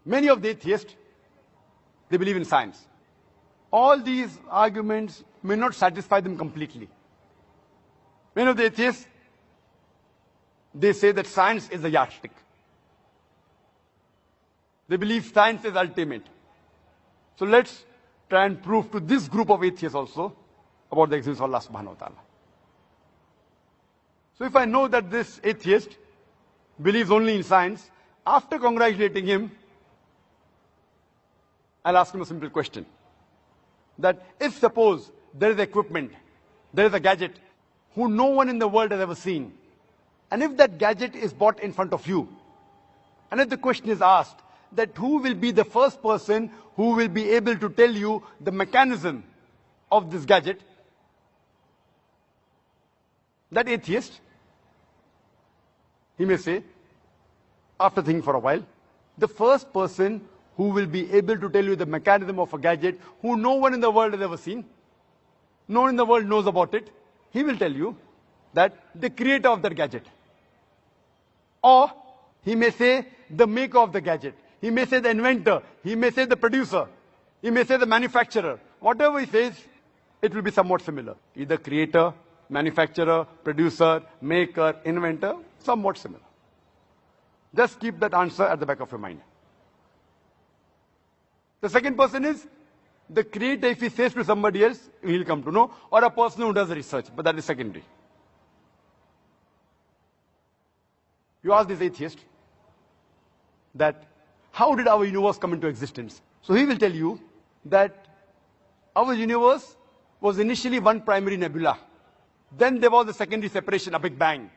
Many of the atheists, they believe in science. All these arguments may not satisfy them completely. Many of the atheists, they say that science is a yardstick. They believe science is ultimate. So let's try and prove to this group of atheists also about the existence of Allah Subhanahu wa Ta'ala. So if I know that this atheist believes only in science, after congratulating him, I'll ask him a simple question. That if suppose there is equipment, there is a gadget who no one in the world has ever seen, and if that gadget is brought in front of you, and if the question is asked that who will be the first person who will be able to tell you the mechanism of this gadget, that atheist, he may say, after thinking for a while, the first person who will be able to tell you the mechanism of a gadget who no one in the world has ever seen, no one in the world knows about it, he will tell you that the creator of that gadget. Or he may say the maker of the gadget. He may say the inventor. He may say the producer. He may say the manufacturer. Whatever he says, it will be somewhat similar. Either creator, manufacturer, producer, maker, inventor, somewhat similar. Just keep that answer at the back of your mind. The second person is the creator. If he says to somebody else, he'll come to know, or a person who does research, but that is secondary. You ask this atheist that how did our universe come into existence? So he will tell you that our universe was initially one primary nebula. Then there was a secondary separation, a Big Bang,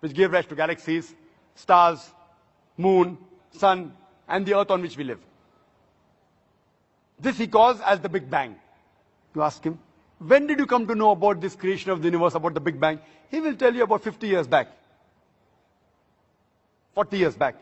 which gave rise to galaxies, stars, moon, sun, and the earth on which we live. This he calls as the Big Bang. You ask him, when did you come to know about this creation of the universe, about the Big Bang? He will tell you about 50 years back, 40 years back.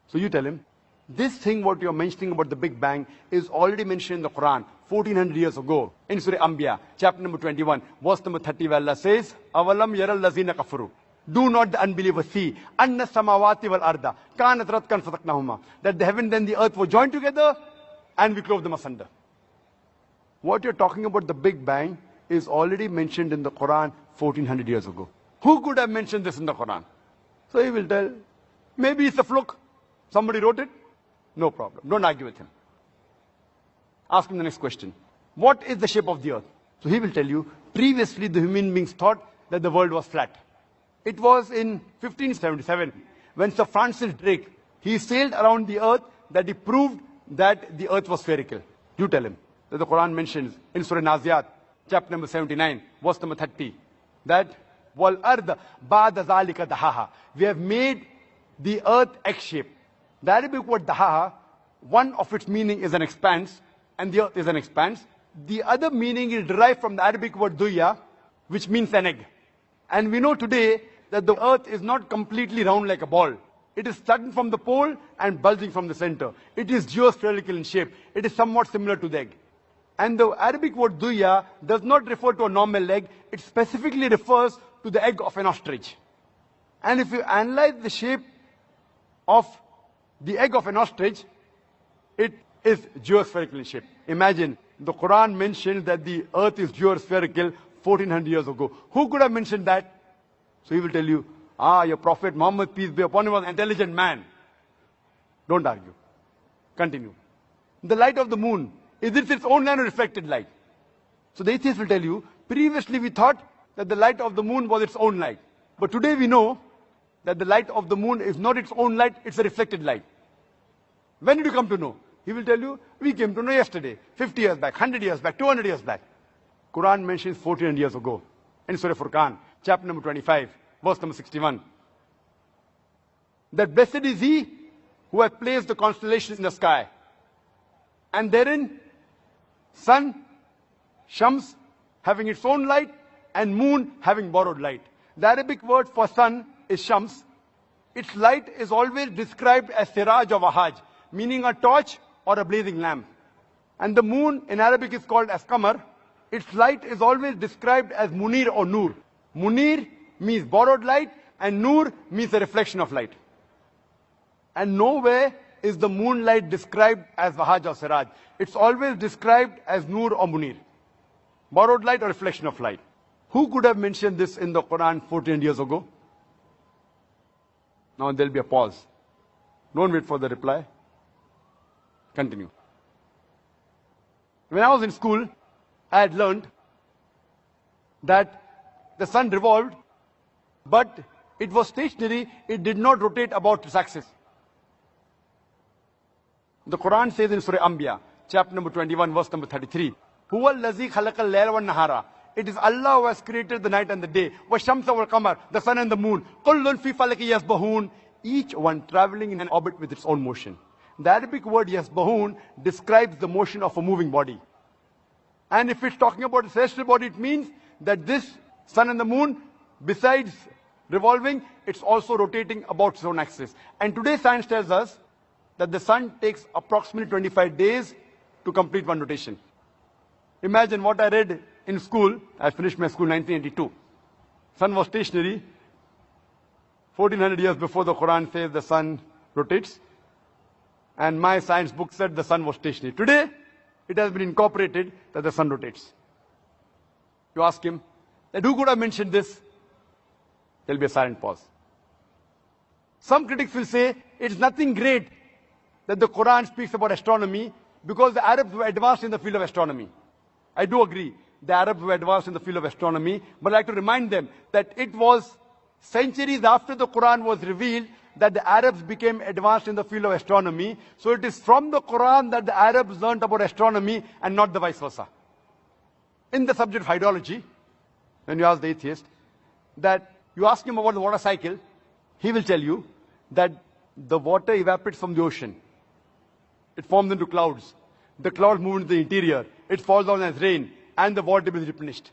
So you tell him, this thing what you're mentioning about the Big Bang is already mentioned in the Quran 1400 years ago in Surah Anbiya, chapter number 21, verse number 30, where Allah says, Avalam yaral lazina kafaru. Do not the unbelievers see anna samawati wal arda kanat ratkan fataknahuma, that the heaven and the earth were joined together and we clove them asunder. What you're talking about, the Big Bang, is already mentioned in the Quran 1400 years ago. Who could have mentioned this in the Quran? So he will tell, maybe it's a fluke. Somebody wrote it. No problem. Don't argue with him. Ask him the next question. What is the shape of the earth? So he will tell you, previously the human beings thought that the world was flat. It was in 1577 when Sir Francis Drake, he sailed around the earth, that he proved that the earth was spherical. You tell him that the Quran mentions in Surah Naziat, chapter number 79, verse number 30, that wal ard ba'da zalika dahaha. We have made the earth egg-shaped. The Arabic word dahaha, one of its meaning is an expanse, and the earth is an expanse. The other meaning is derived from the Arabic word duya, which means an egg. And we know today that the earth is not completely round like a ball. It is flattened from the pole and bulging from the center. It is geospherical in shape. It is somewhat similar to the egg. And the Arabic word duya does not refer to a normal egg. It specifically refers to the egg of an ostrich. And if you analyze the shape of the egg of an ostrich, it is geospherical in shape. Imagine, the Quran mentioned that the earth is geospherical 1400 years ago. Who could have mentioned that? So he will tell you, your Prophet Muhammad, peace be upon him, was an intelligent man. Don't argue. Continue. The light of the moon, is it its own light or reflected light? So the atheist will tell you, previously we thought that the light of the moon was its own light. But today we know that the light of the moon is not its own light, it's a reflected light. When did you come to know? He will tell you, we came to know yesterday, 50 years back, 100 years back, 200 years back. Quran mentions 1400 years ago in Surah Furqan, chapter number 25, verse number 61. That blessed is he who has placed the constellations in the sky, and therein sun, Shams, having its own light, and moon having borrowed light. The Arabic word for sun is Shams. Its light is always described as siraj or wahaj, meaning a torch or a blazing lamp. And the moon in Arabic is called as qamar. Its light is always described as munir or nur. Munir means borrowed light, and nur means a reflection of light. And nowhere is the moonlight described as Wahaj or Siraj. It's always described as Noor or Munir. Borrowed light or reflection of light. Who could have mentioned this in the Quran 14 years ago? Now there'll be a pause. Don't wait for the reply. Continue. When I was in school, I had learned that the sun revolved, but it was stationary, it did not rotate about its axis. The Quran says in Surah Anbiya, chapter number 21, verse number 33, Huwa allazi khalaqal layla wan nahara. It is Allah who has created the night and the day. Wa shamsa wal qamar, the sun and the moon. Kullun fi falaki yasbahun. Each one traveling in an orbit with its own motion. The Arabic word yasbahun describes the motion of a moving body. And if it's talking about a celestial body, it means that this sun and the moon, besides revolving, it's also rotating about its own axis. And today science tells us that the sun takes approximately 25 days to complete one rotation. Imagine what I read in school. I finished my school in 1982. Sun was stationary. 1400 years before the Quran says the sun rotates. And my science book said the sun was stationary. Today, it has been incorporated that the sun rotates. You ask him, that who could have mentioned this? There'll be a silent pause. Some critics will say, it's nothing great that the Quran speaks about astronomy because the Arabs were advanced in the field of astronomy. I do agree, the Arabs were advanced in the field of astronomy, but I'd like to remind them that it was centuries after the Quran was revealed that the Arabs became advanced in the field of astronomy. So it is from the Quran that the Arabs learned about astronomy and not the vice versa. In the subject of hydrology, when you ask the atheist, that you ask him about the water cycle, he will tell you that the water evaporates from the ocean. It forms into clouds. The clouds move into the interior. It falls down as rain, and the water is replenished.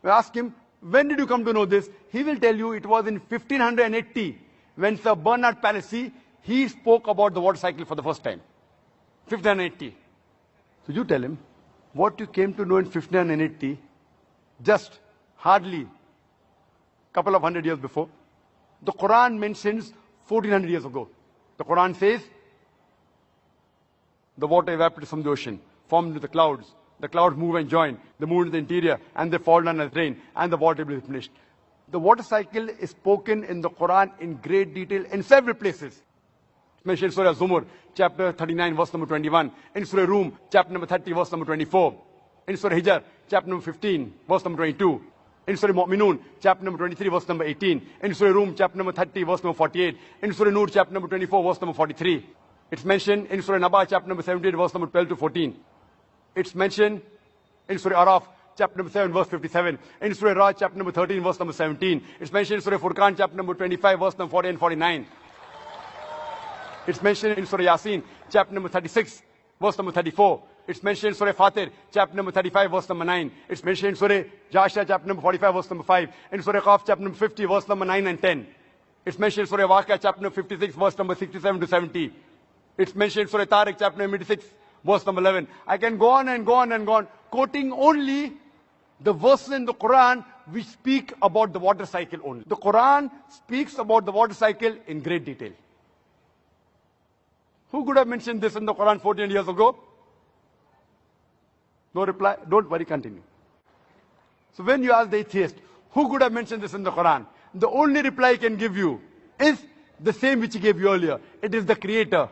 You ask him, when did you come to know this? He will tell you it was in 1580 when Sir Bernard Palissy, he spoke about the water cycle for the first time. 1580. So you tell him, what you came to know in 1580, just hardly a couple of hundred years before, the Quran mentions 1400 years ago. The Quran says, the water evaporates from the ocean, formed into the clouds. The clouds move and join. They move into the interior, and they fall down as rain, and the water will be replenished. The water cycle is spoken in the Quran in great detail in several places. It's mentioned in Surah Zumur, chapter 39, verse number 21. In Surah Rum, chapter number 30, verse number 24. In Surah Hijr, chapter number 15, verse number 22. In Surah Mu'minun, chapter number 23, verse number 18. In Surah Rum, chapter number 30, verse number 48. In Surah Nur, chapter number 24, verse number 43. It's mentioned in Surah Naba, chapter number 78, verse number 12 to 14. It's mentioned in Surah Araf, chapter number 7, verse 57. In Surah Raj, chapter number 13, verse number 17. It's mentioned in Surah Furqan, chapter number 25, verse number 40 and 49. It's mentioned in Surah Yasin, chapter number 36, verse number 34. It's mentioned in Surah Fatir, chapter number 35, verse number 9. It's mentioned in Surah Jasha, chapter number 45, verse number 5. In Surah Qaf, chapter number 50, verse number 9 and 10. It's mentioned in Surah Waqia, chapter number 56, verse number 67 to 70. It's mentioned in Surah Tariq, chapter number 86, verse number 11. I can go on and go on and go on, quoting only the verses in the Quran which speak about the water cycle only. The Quran speaks about the water cycle in great detail. Who could have mentioned this in the Quran 14 years ago? No reply? Don't worry, continue. So when you ask the atheist, who could have mentioned this in the Quran? The only reply he can give you is the same which he gave you earlier. It is the creator.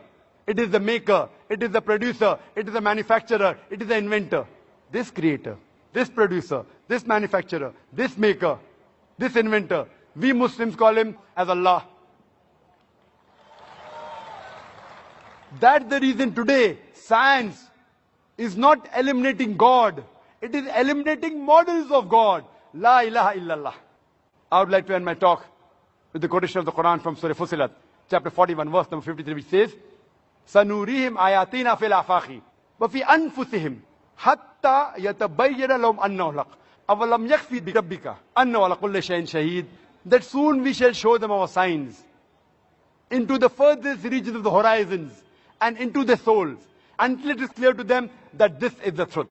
It is the maker. It is the producer. It is the manufacturer. It is the inventor. This creator, this producer, this manufacturer, this maker, this inventor, we Muslims call him as Allah. That's the reason today science is not eliminating God. It is eliminating models of God. La ilaha illallah. I would like to end my talk with the quotation of the Quran from Surah Fussilat, chapter 41, verse number 53, which says, سَنُورِيهِمْ آيَاتِنَا فِي الْآفَاقِ وَفِي أَنفُسِهِمْ حَتَّى يَتَبَيَّنَ لَهُمْ أَنَّهُ الْحَقُّ أَوَلَمْ يَكْفِ بِرَبِّكَ أَنَّهُ عَلَى كُلِّ شَيْءٍ شَهِيدٌ. That soon we shall show them our signs into the furthest regions of the horizons and into their souls, until it is clear to them that this is the truth.